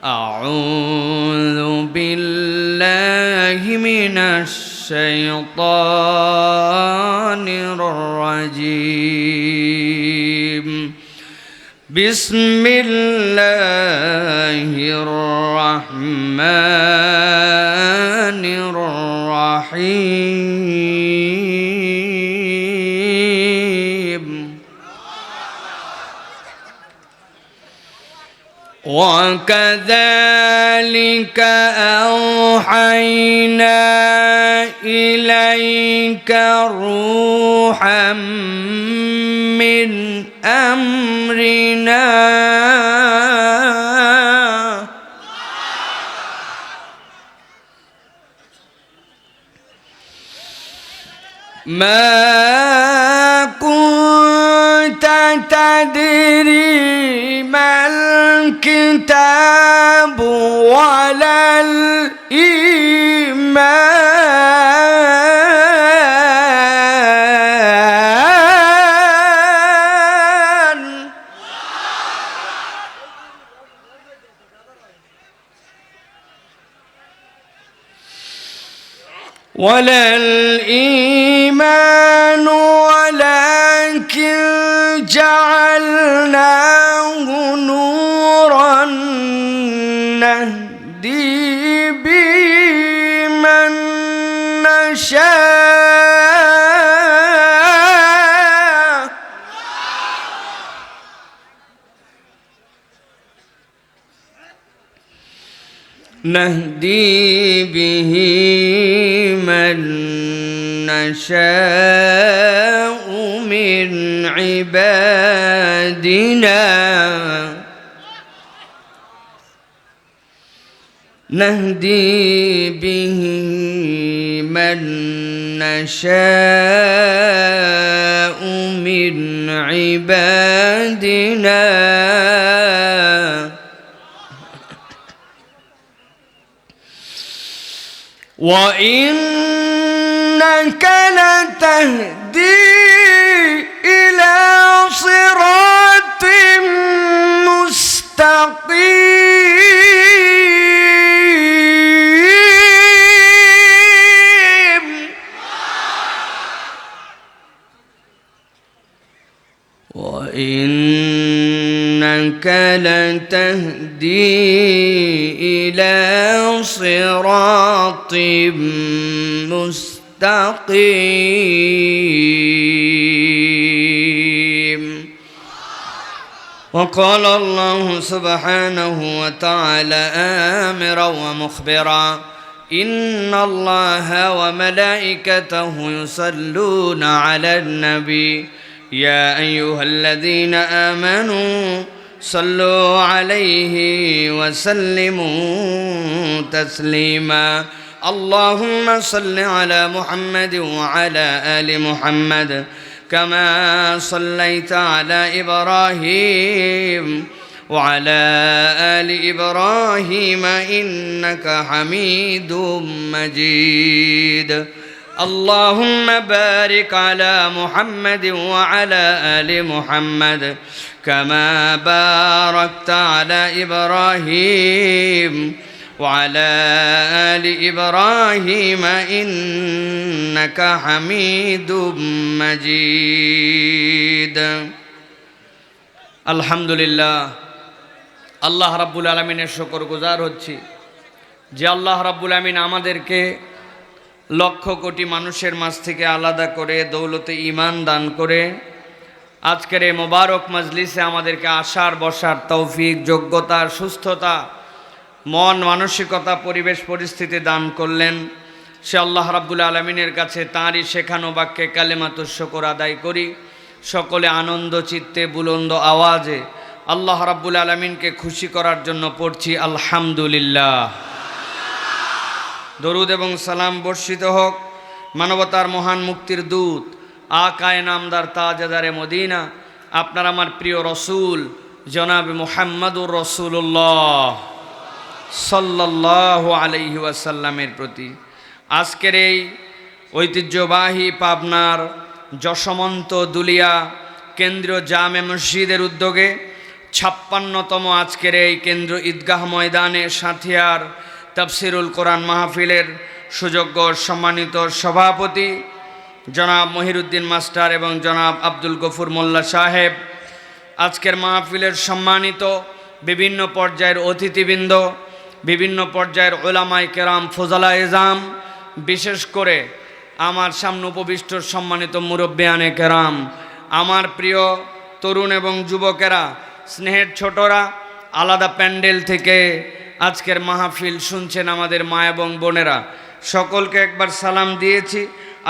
أعوذ بالله من الشيطان الرجيم. بسم الله الرحمن الرحيم. وكذلك أوحينا إليك روحا من أمرنا ما كنت تدري ما الكتاب ولا الإيمان ولكن جعلناه نورا نهدي به من نشاء نهدي به من نشاء من عبادنا نهدي به من نشاء من عبادنا وإنك لتهدي إلى صراط مستقيم وإنك لتهدي إلى صراط مستقيم. وقال الله سبحانه وتعالى آمرا ومخبرا إن الله وملائكته يصلون على النبي يا أيها الذين آمنوا صلوا عليه وسلموا تسليما. اللهم صل على محمد وعلى آل محمد كما صليت على إبراهيم وعلى آل إبراهيم إنك حميد مجيد. اللهم بارك على محمد وعلى آل محمد كما باركت على إبراهيم وعلى آل إبراهيم إنك حميد مجيد. الحمد لله আল্লাহ রাব্বুল আলামিনের শুকরগুজার হচ্ছি যে আল্লাহ রাব্বুল আলামিন আমাদেরকে লক্ষ কোটি মানুষের মাঝ থেকে আলাদা করে দৌলতে ঈমান দান করে আজকের এই মোবারক মজলিসে আমাদেরকে আসার বসার তৌফিক যোগ্যতা সুস্থতা মন মানসিকতা পরিবেশ পরিস্থিতি দান করলেন। সে আল্লাহ রাব্বুল আলামিনের কাছে তাঁরই শেখানো বাক্যে কালেমাতুশ শুকর আদায় করি। সকলে আনন্দ চিত্তে বুলন্দ আওয়াজে আল্লাহ রাব্বুল আলামিনকে খুশি করার জন্য পড়ছি আলহামদুলিল্লাহ। দরুদ এবং সালাম বর্ষিত হোক মানবতার মহান মুক্তির দূত আকায়ে নামদার তাজদারে মদিনা আপনার আমার প্রিয় রসুল জনাব মুহাম্মাদুর রাসূলুল্লাহ সাল্লাল্লাহু আলাইহি ওয়াসাল্লামের প্রতি আজকের এই ঐতিহ্যবাহী পাবনার যশমন্ত দুলিয়া কেন্দ্রীয় জামে মসজিদের উদ্যোগে 56তম আজকের এই কেন্দ্র ঈদগাহ ময়দানে সাথিয়ার তাফসিরুল কোরআন মাহফিলের সুযোগ্য সম্মানিত সভাপতি জনাব মহিরুদ্দিন মাস্টার এবং জনাব আব্দুল গফুর মোল্লা সাহেব, আজকের মাহফিলের সম্মানিত বিভিন্ন পর্যায়ের অতিথিবৃন্দ, বিভিন্ন পর্যায়ের ওলামায়ে কেরাম, ফজলা এজাম, বিশেষ করে আমার সামনে উপবিষ্ট সম্মানিত মুরব্বিয়ানে কেরাম, আমার প্রিয় তরুণ এবং যুবকেরা, স্নেহের ছোটরা, আলাদা প্যান্ডেল থেকে আজকের মাহফিল শুনছেন আমাদের মা এবং বোনেরা, সকলকে একবার সালাম দিয়েছি।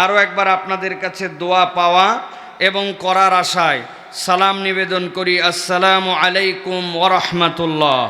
আরও একবার আপনাদের কাছে দোয়া পাওয়া এবং করার আশায় সালাম নিবেদন করি। আসসালামু আলাইকুম ওয়া রাহমাতুল্লাহ।